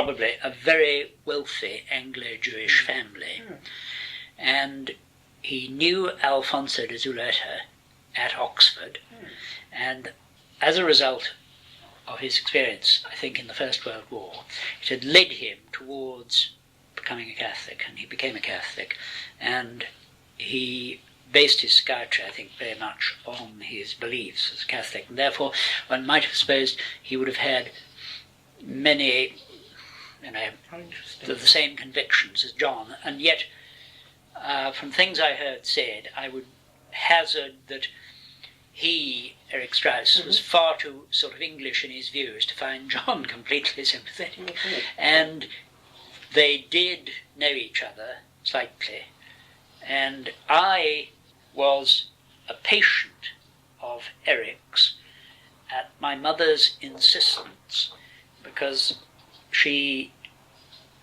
probably a very wealthy Anglo-Jewish family. And he knew Alfonso de Zuleta at Oxford, and as a result of his experience, I think, in the First World War, it had led him towards becoming a Catholic, and he became a Catholic, and he based his psychiatry, I think, very much on his beliefs as a Catholic, and therefore one might have supposed he would have had many, the same convictions as John, and yet from things I heard said, I would hazard that he, Eric Strauss, was far too sort of English in his views to find John completely sympathetic. And they did know each other slightly, and I was a patient of Eric's at my mother's insistence, because she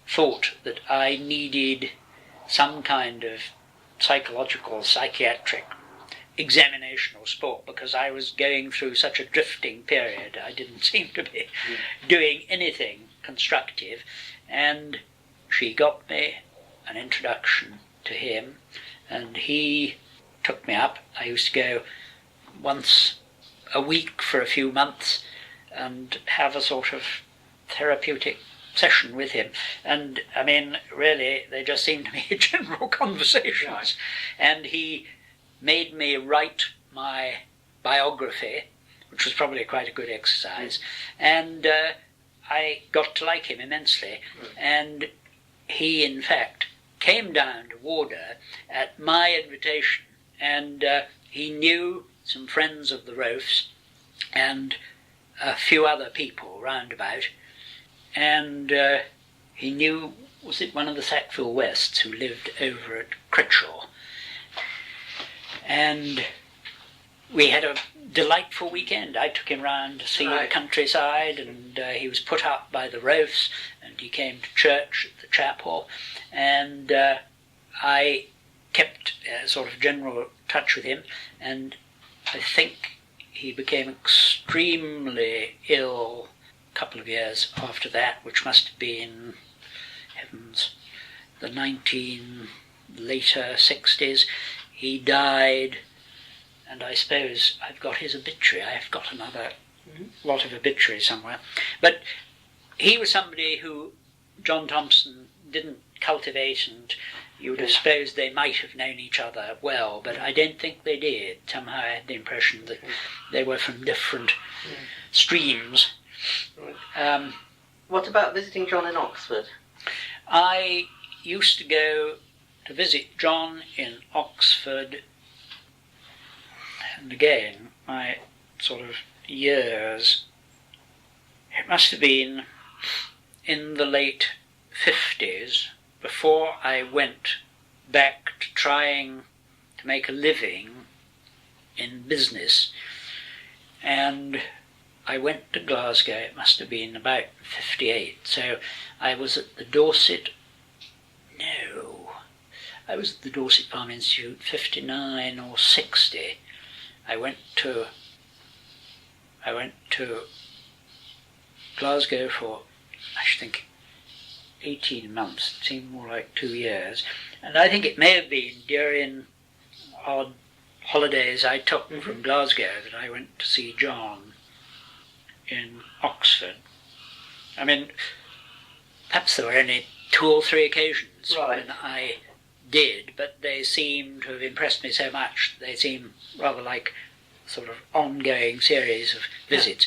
thought that I needed some kind of psychological, psychiatric examination or support, because I was going through such a drifting period. I didn't seem to be doing anything constructive, and she got me an introduction to him, and he took me up. I used to go once a week for a few months and have a sort of therapeutic session with him, and I mean, really, they just seemed to be general conversations. And he made me write my biography, which was probably quite a good exercise, and I got to like him immensely. And he, in fact, came down to Warder at my invitation, and he knew some friends of the Roafs and a few other people round about, and he knew, was it one of the Sackville Wests who lived over at Critshaw, and we had a delightful weekend. I took him round to see the countryside, and he was put up by the Roafs, and he came to church at the chapel, and I kept sort of general touch with him, and I think he became extremely ill a couple of years after that, which must have been, heavens, the later 60s. He died, and I suppose I've got his obituary. I've got another lot of obituaries somewhere. But he was somebody who John Thompson didn't cultivate, and you would have supposed they might have known each other well, but I don't think they did. Somehow I had the impression that they were from different streams. What about visiting John in Oxford? I used to go to visit John in Oxford, and again, my sort of years, it must have been in the late 50s, before I went back to trying to make a living in business. And I went to Glasgow, it must have been about 58, so I was at the Dorset Farm Institute 59 or 60. I went to Glasgow for, I should think, 18 months. It seemed more like 2 years. And I think it may have been during odd holidays I took from Glasgow that I went to see John in Oxford. I mean, perhaps there were only 2 or 3 occasions when I did, but they seem to have impressed me so much. They seem rather like a sort of ongoing series of visits.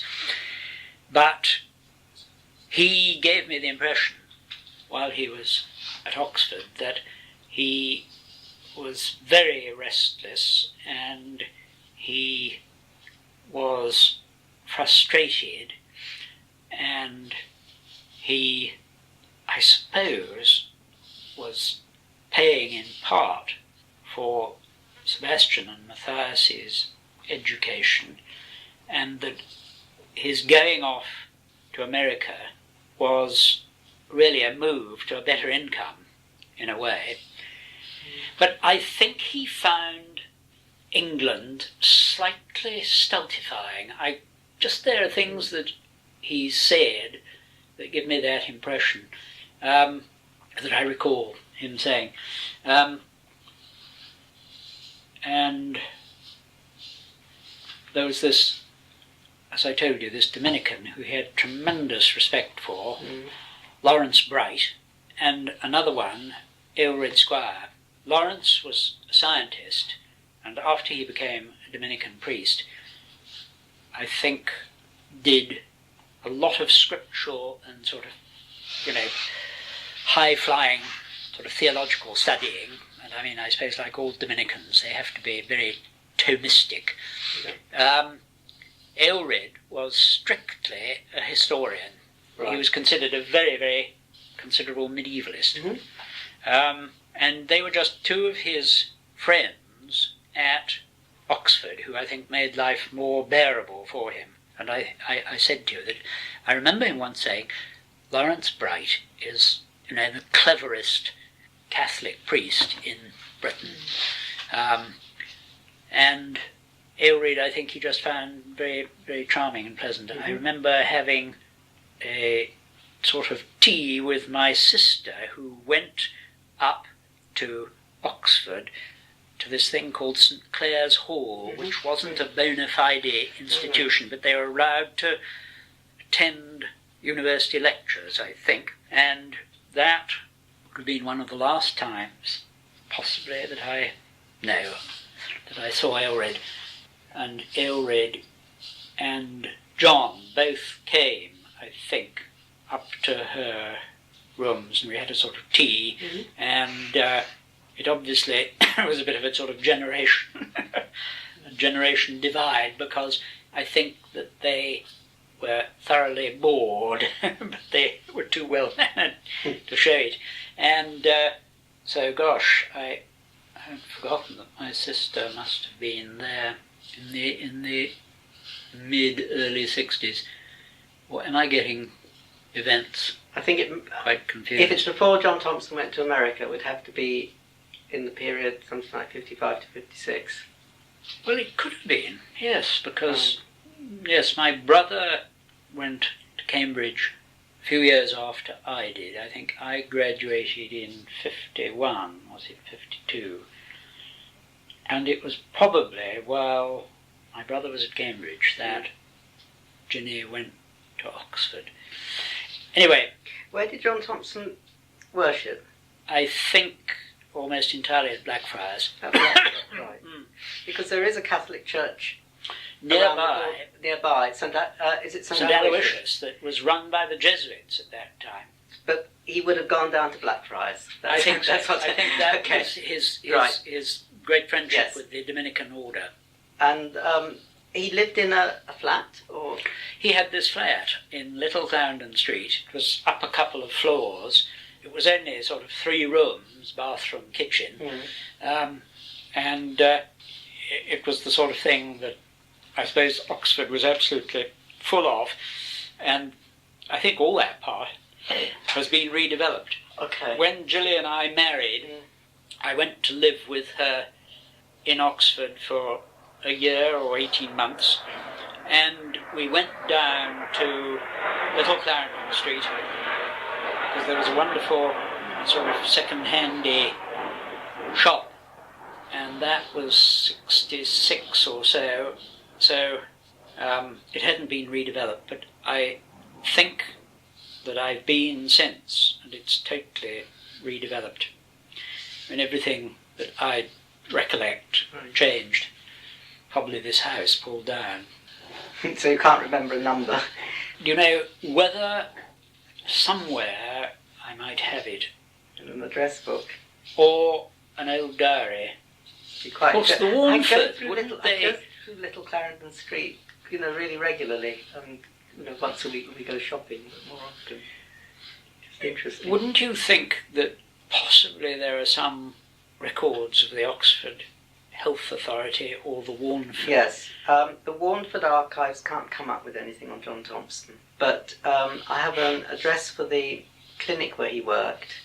But he gave me the impression, while he was at Oxford, that he was very restless, and he was frustrated, and he, I suppose, was paying in part for Sebastian and Matthias's education, and that his going off to America was really a move to a better income, in a way. But I think he found England slightly stultifying. There are things that he said that give me that impression, that I recall him saying. And there was this, as I told you, this Dominican who he had tremendous respect for, Laurence Bright, and another one, Aelred Squire. Laurence was a scientist, and after he became a Dominican priest, I think did a lot of scriptural and sort of, high-flying sort of theological studying. And I mean, I suppose like all Dominicans, they have to be very Thomistic. Aelred was strictly a historian. Right. He was considered a very, very considerable medievalist. And they were just two of his friends at Oxford who I think made life more bearable for him. And I said to you that I remember him once saying, Laurence Bright is the cleverest Catholic priest in Britain. And Aelred, I think he just found very, very charming and pleasant. I remember having a sort of tea with my sister who went up to Oxford to this thing called St. Clair's Hall, which wasn't a bona fide institution, but they were allowed to attend university lectures, I think. And that would have been one of the last times, possibly, that I saw Aelred. And Aelred and John both came, I think, up to her rooms, and we had a sort of tea, and it obviously was a bit of a sort of generation divide, because I think that they were thoroughly bored, but they were too well mannered to show it. And so, gosh, I haven't forgotten that my sister must have been there in the mid-early 60s. Or am I getting events? I think it quite confused. If it's before John Thompson went to America, it would have to be in the period something like 55 to 56. Well, it could have been, yes, because yes, my brother went to Cambridge a few years after I did. I think I graduated in 51, was it 52? And it was probably while my brother was at Cambridge that Ginny went to Oxford. Anyway. Where did John Thompson worship? I think almost entirely at Blackfriars. Right. Because there is a Catholic church nearby. Is it St. Aloysius, that was run by the Jesuits at that time. But he would have gone down to Blackfriars. I think so. I think that was his great friendship with the Dominican order. And he lived in a flat, or? He had this flat in Little Clarendon Street. It was up a couple of floors. It was only sort of 3 rooms, bathroom, kitchen. And it was the sort of thing that I suppose Oxford was absolutely full of. And I think all that part has been redeveloped. Okay. When Gilly and I married, I went to live with her in Oxford for a year or 18 months, and we went down to Little Clarendon Street because there was a wonderful sort of second-handy shop, and that was 66 or so, so it hadn't been redeveloped, but I think that I've been since, and it's totally redeveloped. I mean, everything that I recollect changed. Probably this house pulled down. So you can't remember a number? You know, whether somewhere I might have it. In an address book. Or an old diary. Of course, the Warneford, wouldn't they? I go through Little Clarendon Street, really regularly. Once a week we go shopping, but more often. It's interesting. Wouldn't you think that possibly there are some records of the Oxford Health Authority or the Warneford? Yes, the Warneford archives can't come up with anything on John Thompson, but I have an address for the clinic where he worked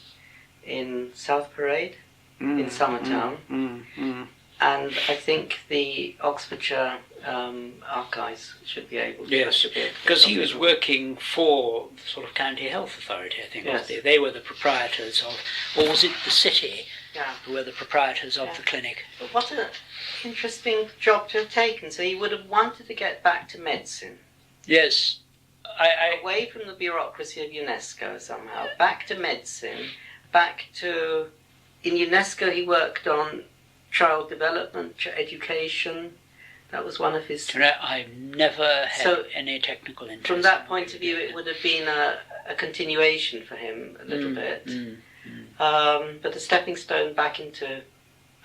in South Parade in Summertown, and I think the Oxfordshire archives should be able to. Yes, because he was working for the sort of county health authority, I think. Yes. They were the proprietors of, or was it the city who were the proprietors of the clinic? But what an interesting job to have taken. So he would have wanted to get back to medicine. Yes. Away from the bureaucracy of UNESCO somehow, back to medicine, back to... In UNESCO he worked on child development, education. That was one of his... I've never had any technical interest. From that point of view, it would have been a continuation for him a little bit. But a stepping stone back into...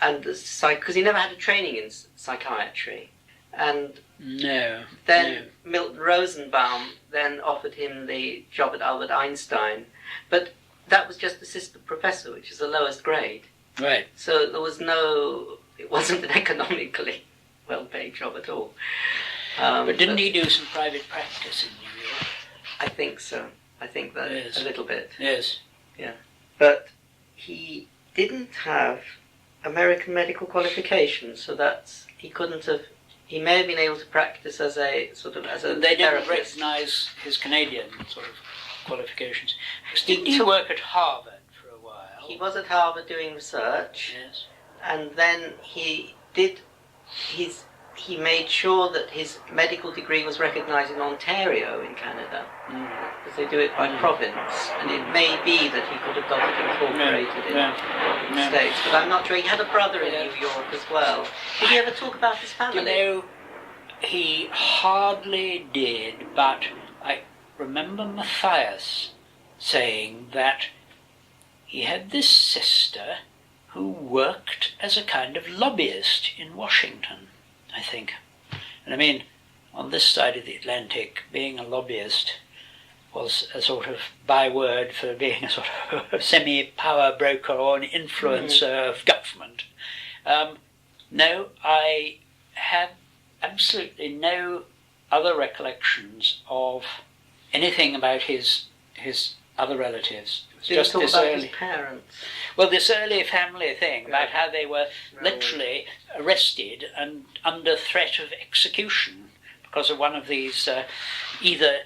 because he never had a training in psychiatry. And then Milton Rosenbaum then offered him the job at Albert Einstein. But that was just assistant professor, which is the lowest grade. Right. So there was it wasn't an economically well-paid job at all. But didn't he do some private practice in New York? I think so. I think that a little bit. Yes. Yeah. But he didn't have American medical qualifications, so he couldn't have... He may have been able to practice as a They didn't recognise his Canadian sort of qualifications. Didn't he work at Harvard for a while? He was at Harvard doing research. Yes. And then he made sure that his medical degree was recognised in Ontario in Canada, because they do it by province, and it may be that he could have got it incorporated in the States, but I'm not sure. He had a brother in New York as well. Did he ever talk about his family? He hardly did, but I remember Matthias saying that he had this sister who worked as a kind of lobbyist in Washington, I think. And I mean, on this side of the Atlantic, being a lobbyist was a sort of byword for being a sort of semi-power broker or an influencer of government. No, I have absolutely no other recollections of anything about his other relatives. Did you talk about his parents? Well, this early family thing about how they were literally arrested and under threat of execution because of one of these either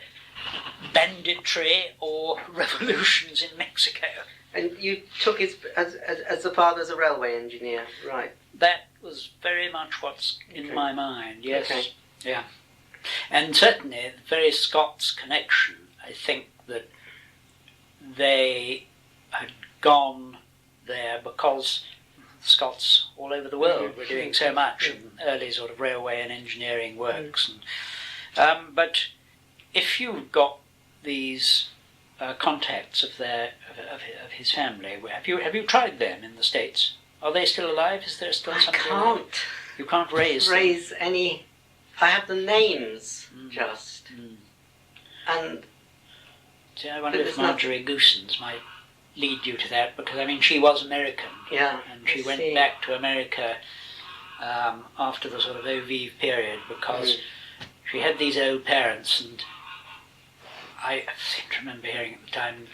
banditry or revolutions in Mexico. And you took his as the father as a railway engineer, right? That was very much what's in my mind. Yes. Okay. Yeah. And certainly the very Scots connection, I think that they had gone there because Scots all over the world were doing so much in early sort of railway and engineering works. And, but if you've got these contacts of his family, have you tried them in the States? Are they still alive? Is there still something? I can't. You can't raise any. I have the names just. And see, I wonder if Marjorie Goosens might lead you to that, because I mean she was American. Yeah. And she went back to America after the sort of Eau Vive period because she had these old parents, and I seem to remember hearing at the time,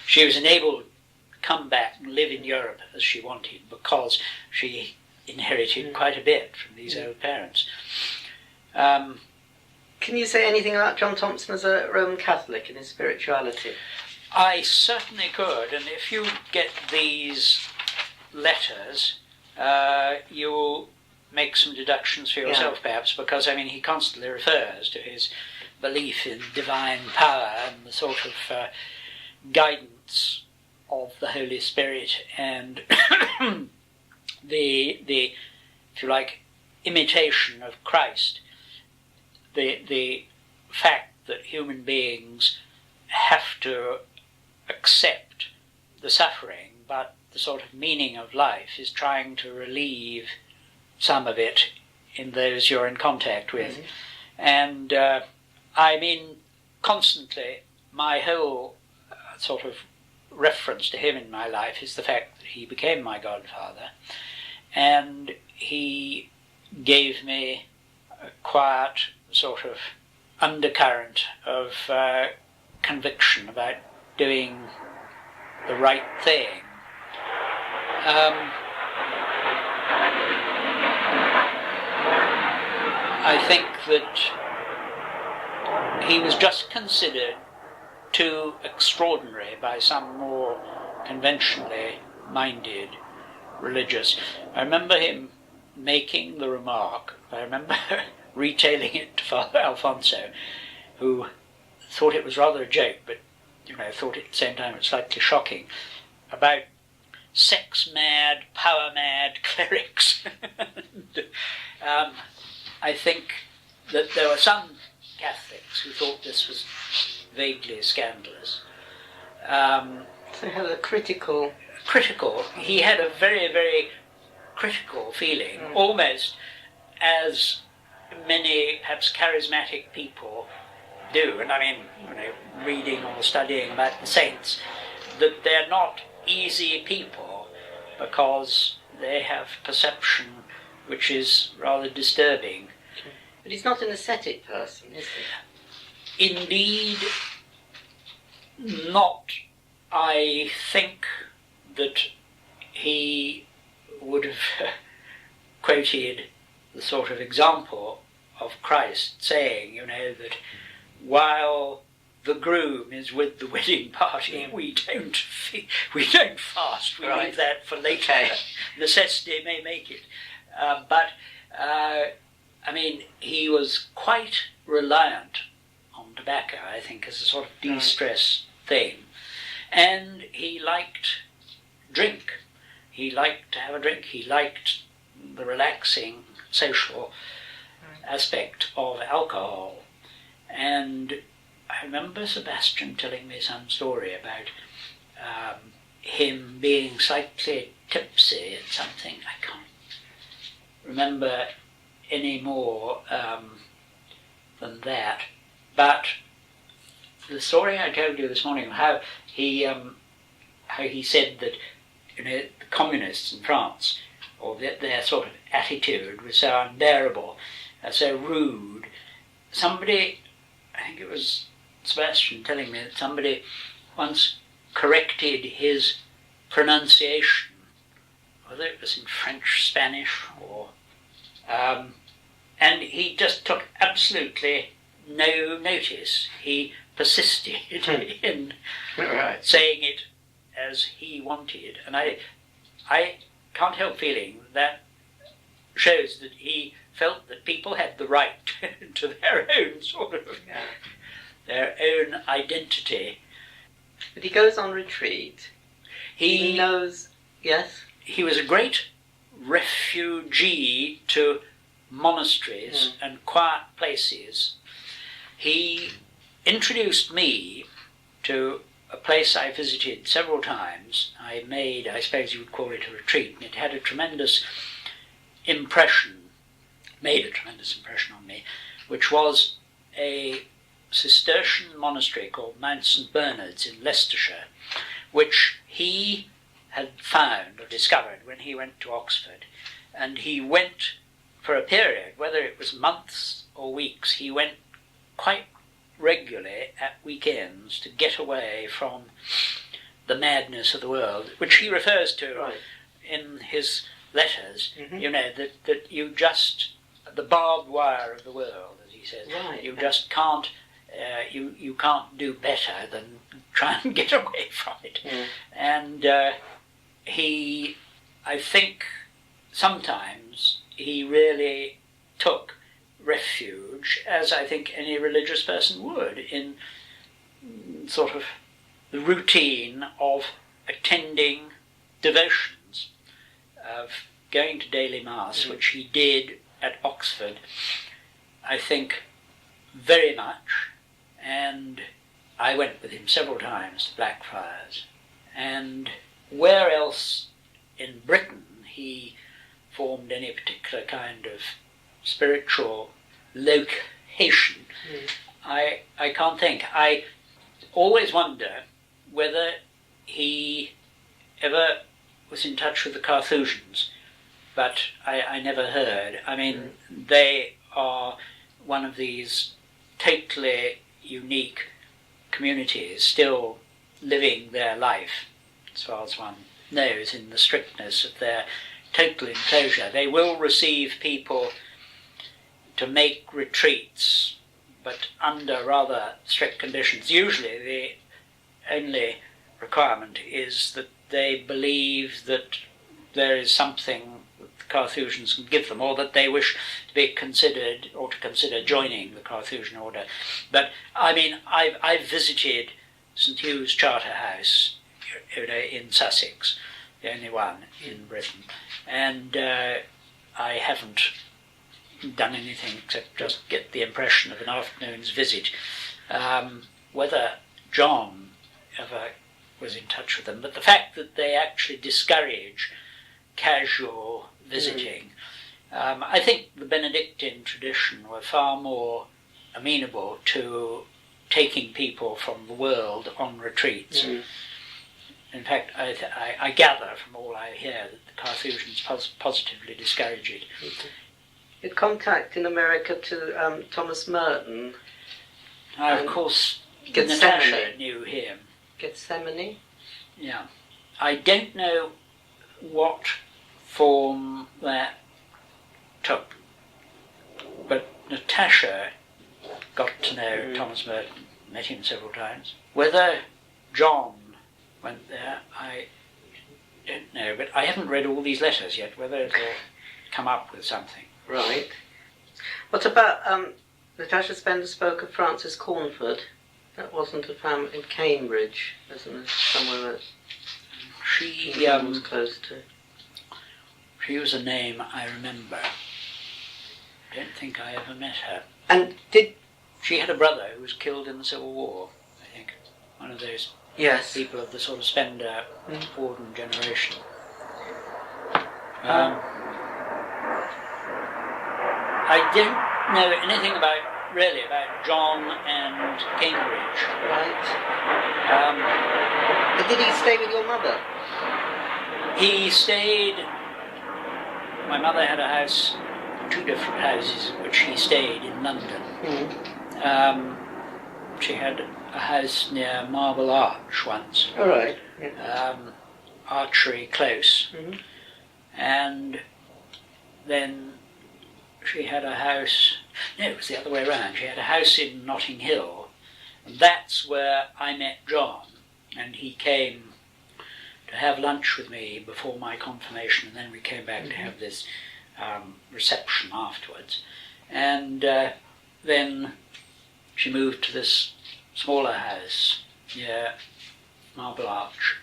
she was enabled to come back and live in Europe as she wanted because she inherited quite a bit from these old parents. Can you say anything about John Thompson as a Roman Catholic and his spirituality? I certainly could, and if you get these letters, you'll make some deductions for yourself perhaps, because I mean he constantly refers to his belief in divine power and the sort of guidance of the Holy Spirit and the if you like, imitation of Christ. The fact that human beings have to accept the suffering, but the sort of meaning of life is trying to relieve some of it in those you're in contact with. And I mean, constantly, my whole sort of reference to him in my life is the fact that he became my godfather, and he gave me a quiet sort of undercurrent of conviction about doing the right thing. I think that he was just considered too extraordinary by some more conventionally minded religious. I remember him making the remark, I remember retailing it to Father Alfonso, who thought it was rather a joke, but thought at the same time it was slightly shocking, about sex-mad, power-mad clerics. I think that there were some Catholics who thought this was vaguely scandalous. So he had a critical... He had a very, very critical feeling, almost as many perhaps charismatic people do. And I mean, reading or studying about the saints, that they're not easy people because they have perception which is rather disturbing. But he's not an ascetic person, is he? Indeed, not. I think that he would have quoted the sort of example of Christ saying, that while the groom is with the wedding party, we don't fast. We leave that for later. Okay. Necessity may make it. But he was quite reliant on tobacco, I think, as a sort of de-stress thing. And he liked drink. He liked to have a drink. He liked the relaxing social aspect of alcohol. And I remember Sebastian telling me some story about him being slightly tipsy at something. I can't remember any more than that. But the story I told you this morning, how he said that the communists in France, or their sort of attitude was so unbearable, so rude. Somebody, I think it was Sebastian telling me that somebody once corrected his pronunciation, whether it was in French, Spanish, or and he just took absolutely no notice. He persisted in saying it as he wanted, and I can't help feeling that shows that he felt that people had the right to their own sort of their own identity. But he goes on retreat. He knows. Yes. He was a great refugee to monasteries and quiet places. He introduced me to a place I visited several times. I suppose you would call it a retreat, and it had a tremendous impression, made a tremendous impression on me, which was a Cistercian monastery called Mount St. Bernard's in Leicestershire, which he had found or discovered when he went to Oxford. And he went for a period, whether it was months or weeks, he went quite regularly at weekends to get away from the madness of the world, which he refers to in his letters, that you just, the barbed wire of the world, as he says, you just can't, you can't do better than try and get away from it. And I think sometimes he really took refuge, as I think any religious person would, in sort of the routine of attending devotions, of going to daily mass, which he did at Oxford, I think, very much. And I went with him several times to Blackfriars. And where else in Britain he formed any particular kind of spiritual location, I can't think. I always wonder whether he ever was in touch with the Carthusians, but I never heard. I mean, they are one of these totally unique communities, still living their life, as far as one knows, in the strictness of their total enclosure. They will receive people to make retreats, but under rather strict conditions. Usually the only requirement is that they believe that there is something that the Carthusians can give them, or that they wish to be considered, or to consider joining the Carthusian order. But I mean, I've visited St Hugh's Charterhouse, in Sussex, the only one in Britain, and I haven't done anything except just get the impression of an afternoon's visit. Whether John ever was in touch with them, but the fact that they actually discourage casual visiting. I think the Benedictine tradition were far more amenable to taking people from the world on retreats. In fact, I gather from all I hear that the Carthusians positively discourage it. You had contact in America to Thomas Merton. Of course, Gethsemane. Natasha knew him. Gethsemane? Yeah. I don't know what form that took, but Natasha got to know Thomas Merton, met him several times. Whether John went there, I don't know, but I haven't read all these letters yet, whether it'll come up with something. Right. What about, Natasha Spender spoke of Francis Cornford. That wasn't a family in Cambridge, isn't it? Somewhere that She was close to. She was a name I remember. I don't think I ever met her. And she had a brother who was killed in the Civil War, I think. One of those people of the sort of Spender Warden generation. I don't know anything about John and Cambridge. Right. But did he stay with your mother? He stayed. My mother had a house, two different houses, in which she stayed in London. She had a house near Marble Arch once. All right. Yeah. Archery Close. And then she had a house, no, it was the other way around. She had a house in Notting Hill, and that's where I met John, and he came to have lunch with me before my confirmation, and then we came back to have this reception afterwards. And then she moved to this smaller house near Marble Arch,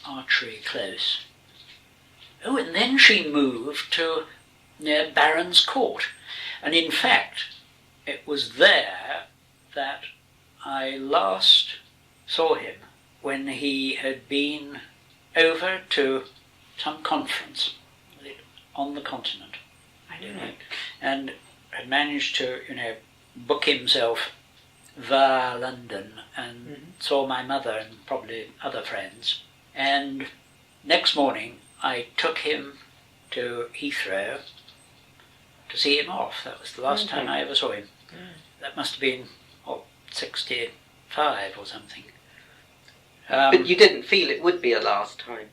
Archery Close. Oh, and then she moved to near Baron's Court. And in fact, it was there that I last saw him, when he had been over to some conference on the continent, I don't know, and had managed to, book himself via London, and saw my mother and probably other friends. And next morning I took him to Heathrow to see him off. That was the last time I ever saw him. That must have been, 65 or something. But you didn't feel it would be a last time?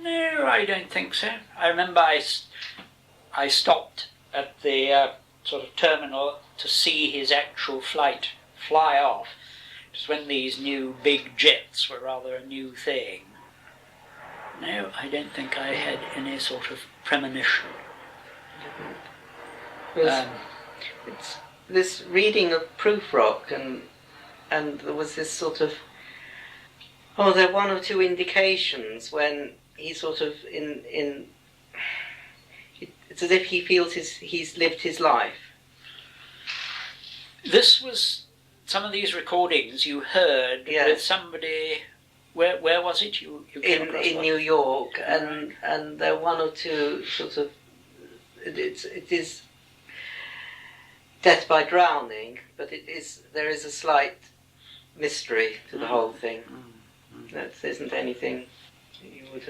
No, I don't think so. I remember I stopped at the sort of terminal to see his actual flight fly off. It was when these new big jets were rather a new thing. No, I don't think I had any sort of premonition. It's this reading of Proof Rock, and there was this sort of, there are one or two indications when he sort of it's as if he feels he's lived his life. This was some of these recordings you heard with somebody. Where was it? You came across in New York, and there are one or two sort of. It is death by drowning, but there is a slight mystery to the whole thing. There isn't anything he would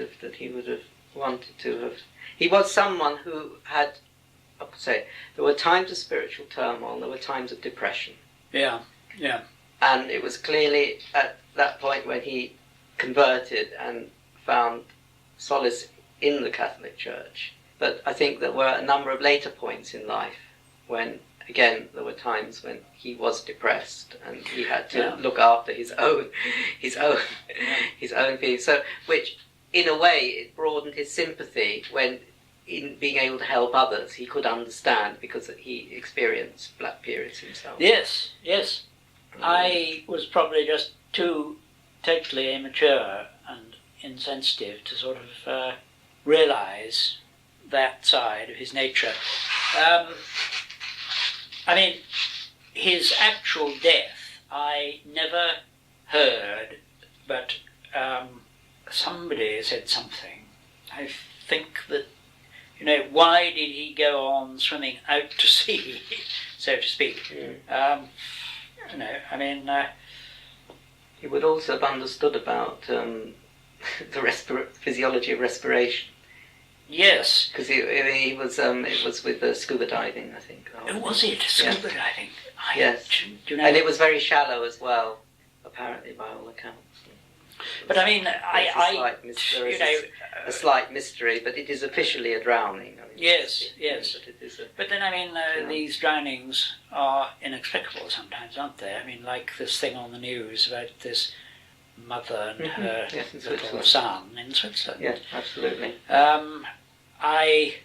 have wanted to have. He was someone who had, I would say, there were times of spiritual turmoil, there were times of depression. Yeah. And it was clearly at that point when he converted and found solace in the Catholic Church. But I think there were a number of later points in life when, again, there were times when he was depressed and he had to look after his own feelings. So, which, in a way, it broadened his sympathy when, in being able to help others, he could understand because he experienced black periods himself. Yes, yes. I was probably just too totally immature and insensitive to sort of realise that side of his nature. I mean, his actual death I never heard, but somebody said something. I think that, why did he go on swimming out to sea, so to speak? He would also have understood about the physiology of respiration. Yes, because he was. It was with the scuba diving, I think. Oh, was it scuba diving? Yes, and it was very shallow as well, apparently, by all accounts. But I mean, a slight mystery, but it is officially a drowning. Yes. But then, these drownings are inexplicable sometimes, aren't they? I mean, like this thing on the news about this mother and her little son in Switzerland. Yes, absolutely. I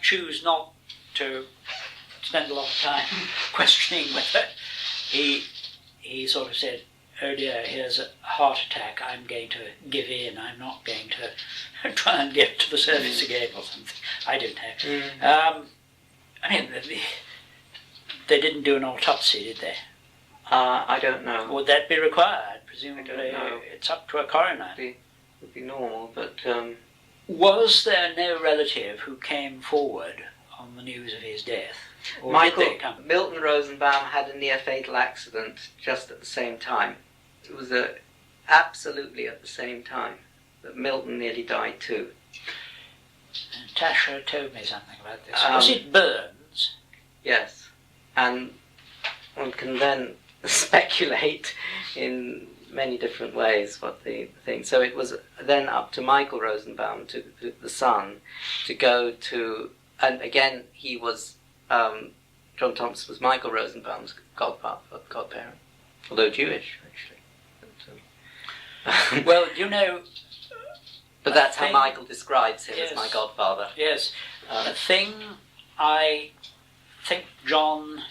choose not to spend a lot of time questioning whether he sort of said, oh dear, here's a heart attack, I'm going to give in, I'm not going to try and get to the surface again or something. I don't know. They didn't do an autopsy, did they? I don't know. Would that be required? Presumably I don't know. It's up to a coroner. It would be normal, but... Was there no relative who came forward on the news of his death? Or Milton Rosenbaum had a near-fatal accident just at the same time. It was absolutely at the same time that Milton nearly died too. Tasha told me something about this. Was it burns? Yes. And one can then speculate in many different ways what the thing. So it was then up to Michael Rosenbaum, to the son, to go to, and again he was, John Thompson was Michael Rosenbaum's godparent, although Jewish actually. But, well, but that's how Michael describes him as my godfather. Yes, the thing I think John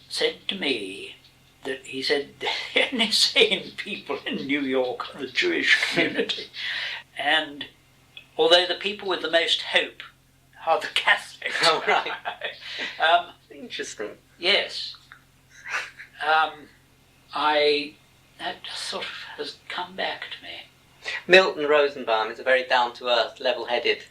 said to me, that he said the only sane people in New York are the Jewish community. And although the people with the most hope are the Catholics. Oh, right. Interesting. Yes. That just sort of has come back to me. Milton Rosenbaum is a very down-to-earth, level-headed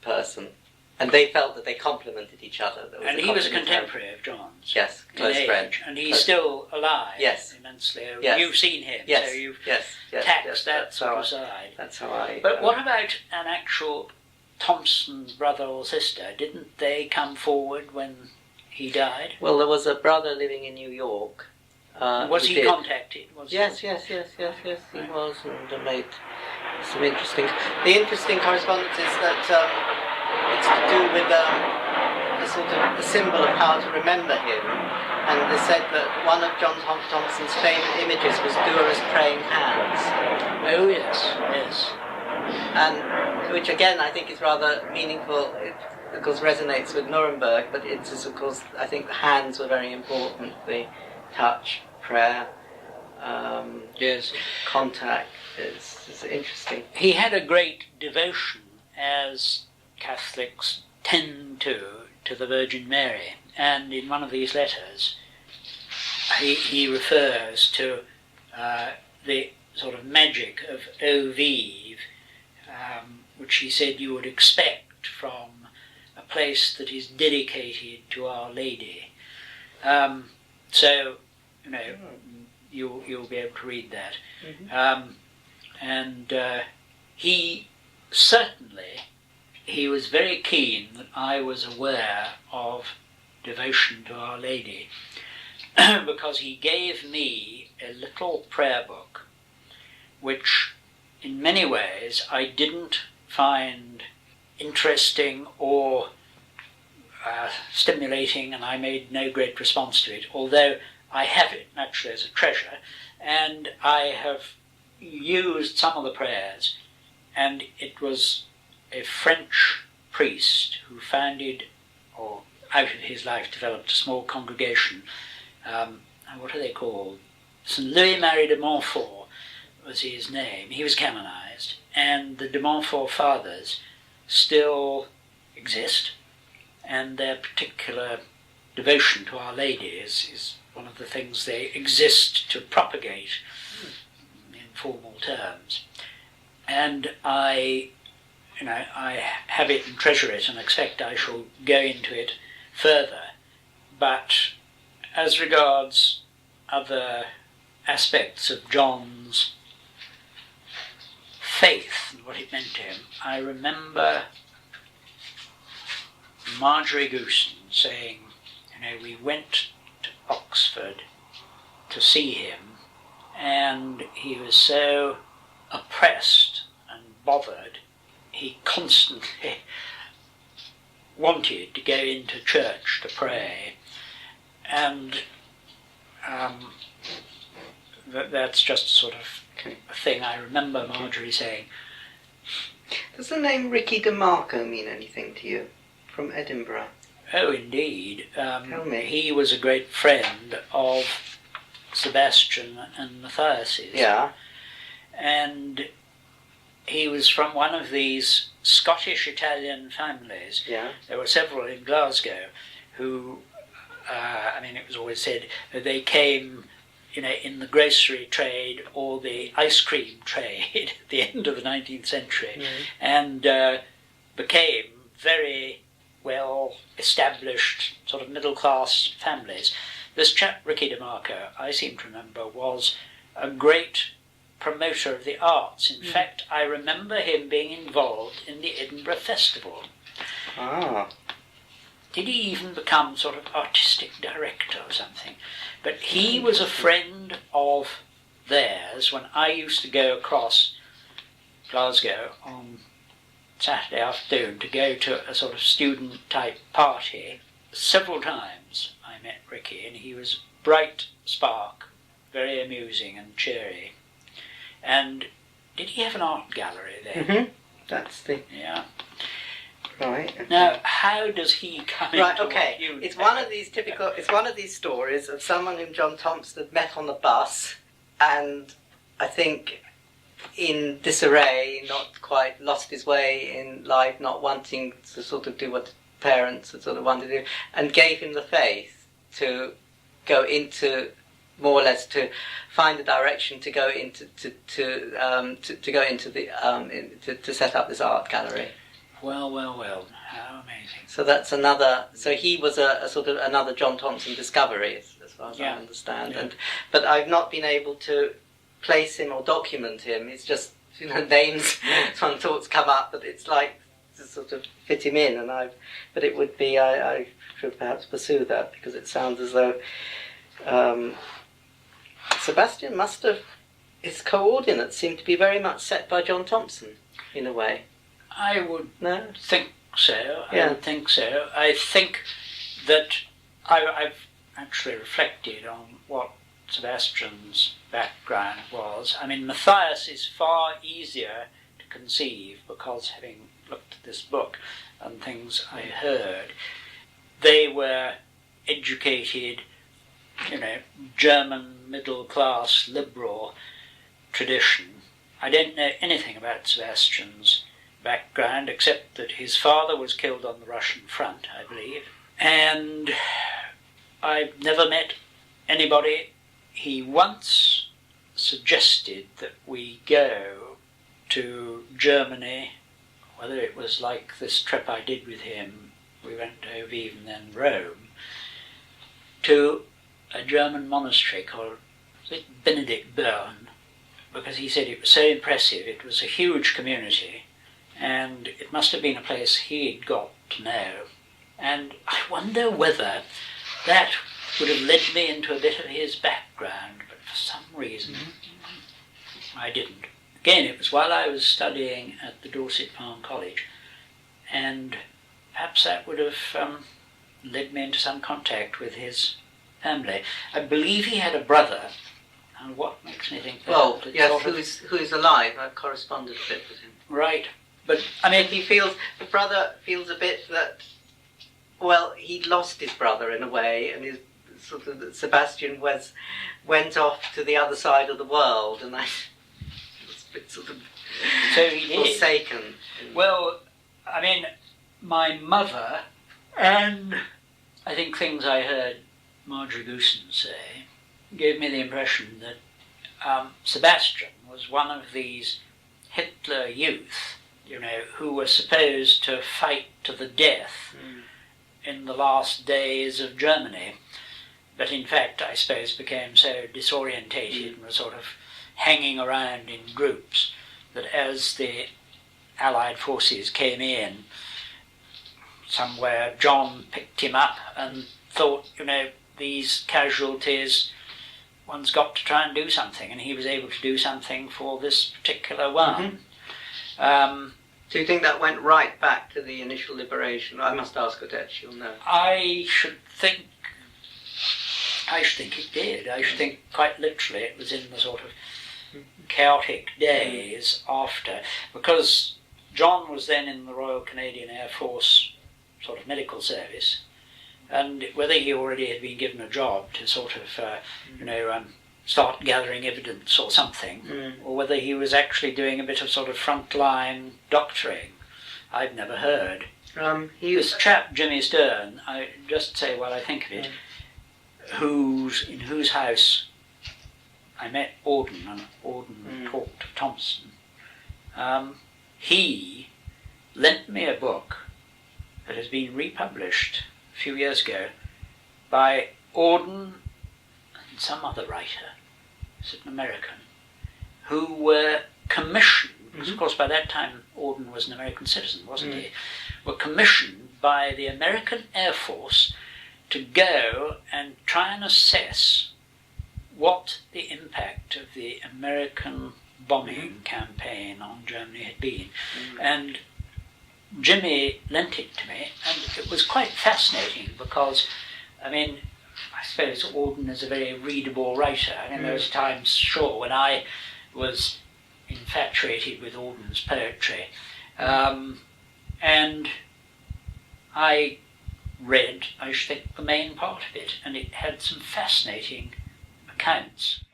person. And they felt that they complemented each other. And he was a contemporary of John's. Yes, close friend. And he's still alive. Yes. Immensely. Yes. You've seen him, yes. so you've yes. taxed that sort of side. That's how I... But what about an actual Thompson brother or sister? Didn't they come forward when he died? Well, there was a brother living in New York. Was he contacted? Yes, he was, and made some interesting... The interesting correspondence is that it's to do with a sort of a symbol of how to remember him. And they said that one of John Thompson's favourite images was Dura's praying hands. Oh, yes. And which again I think is rather meaningful. It of course resonates with Nuremberg, but it is of course, I think the hands were very important. The touch, prayer, contact is interesting. He had a great devotion, as Catholics tend to the Virgin Mary, and in one of these letters he refers to the sort of magic of Eau Vive, which he said you would expect from a place that is dedicated to Our Lady. So, you'll be able to read that. Mm-hmm. And he was very keen that I was aware of devotion to Our Lady, because he gave me a little prayer book, which in many ways I didn't find interesting or stimulating, and I made no great response to it, although I have it naturally as a treasure, and I have used some of the prayers, and it was a French priest who founded, or out of his life developed, a small congregation. What are they called? St. Louis-Marie de Montfort was his name. He was canonized, and the de Montfort fathers still exist, and their particular devotion to Our Lady is one of the things they exist to propagate in formal terms. And I have it and treasure it and expect I shall go into it further. But as regards other aspects of John's faith and what it meant to him, I remember Marjorie Gooston saying, we went to Oxford to see him, and he was so oppressed and bothered, he constantly wanted to go into church to pray. And that's just sort of a thing I remember Marjorie saying. Does the name Ricky Demarco mean anything to you, from Edinburgh? Oh, indeed. Tell me. He was a great friend of Sebastian and Matthias's. Yeah. And he was from one of these Scottish-Italian families. Yeah. There were several in Glasgow who, it was always said that they came, in the grocery trade or the ice cream trade at the end of the 19th century, and became very well-established sort of middle-class families. This chap, Ricky Demarco, I seem to remember, was a great promoter of the arts. In fact, I remember him being involved in the Edinburgh Festival. Ah. Did he even become sort of artistic director or something? But he was a friend of theirs when I used to go across Glasgow on Saturday afternoon to go to a sort of student-type party. Several times I met Ricky, and he was bright spark, very amusing and cheery. And did he have an art gallery there? Mm-hmm. That's the... Yeah. Right. Okay. Now, how does he come into Right, okay. It's one of these stories of someone whom John Thompson had met on the bus, and I think in disarray, not quite lost his way in life, not wanting to sort of do what parents had sort of wanted to do, and gave him the faith to go into, more or less, to find a direction to go into to set up this art gallery. Well, how amazing. So that's another. So he was a sort of another John Thompson discovery, as far as I understand. Yeah. But I've not been able to place him or document him. It's just names. Some thoughts come up, but it's like to sort of fit him in. But it would be. I should perhaps pursue that, because it sounds as though Sebastian must have. His coordinates seem to be very much set by John Thompson, in a way. I would think so. Yeah. I would think so. I think that I've actually reflected on what Sebastian's background was. Matthias is far easier to conceive, because having looked at this book and things I heard, they were educated, German middle-class liberal tradition. I don't know anything about Sebastian's background, except that his father was killed on the Russian front, I believe, and I've never met anybody. He once suggested that we go to Germany, whether it was like this trip I did with him, we went to Eau Vive and then Rome, to a German monastery called Benedict Bern, because he said it was so impressive. It was a huge community, and it must have been a place he'd got to know. And I wonder whether that would have led me into a bit of his background, but for some reason I didn't. Again, it was while I was studying at the Dorset Farm College, and perhaps that would have led me into some contact with his family. I believe he had a brother, and what makes me think that? Well, yes, who's alive. I've corresponded a bit with him. Right, but I mean, the brother feels a bit that, well, he'd lost his brother in a way, and his sort of Sebastian went off to the other side of the world, and I was a bit sort of so he did. Forsaken. Well, I mean, my mother, and I think things I heard Marjorie Goosen say, gave me the impression that Sebastian was one of these Hitler youth, who were supposed to fight to the death in the last days of Germany, but in fact, I suppose, became so disorientated and was sort of hanging around in groups that as the Allied forces came in, somewhere John picked him up and thought, these casualties, one's got to try and do something, and he was able to do something for this particular one. Do you think that went right back to the initial liberation? I must ask Odette, she'll know. I should think it did. I should think quite literally it was in the sort of chaotic days after, because John was then in the Royal Canadian Air Force sort of medical service, and whether he already had been given a job to sort of, start gathering evidence or something, or whether he was actually doing a bit of sort of frontline doctoring, I've never heard. This chap, Jimmy Stern, I just say while I think of it, in whose house I met Auden, and Auden talked to Thomson. He lent me a book that has been republished a few years ago by Auden and some other writer, is it an American, who were commissioned, because of course by that time Auden was an American citizen, wasn't he, were commissioned by the American Air Force to go and try and assess what the impact of the American bombing campaign on Germany had been. And Jimmy lent it to me, and it was quite fascinating because, I suppose Auden is a very readable writer. There was times, sure, when I was infatuated with Auden's poetry, and I read, I should think, the main part of it, and it had some fascinating accounts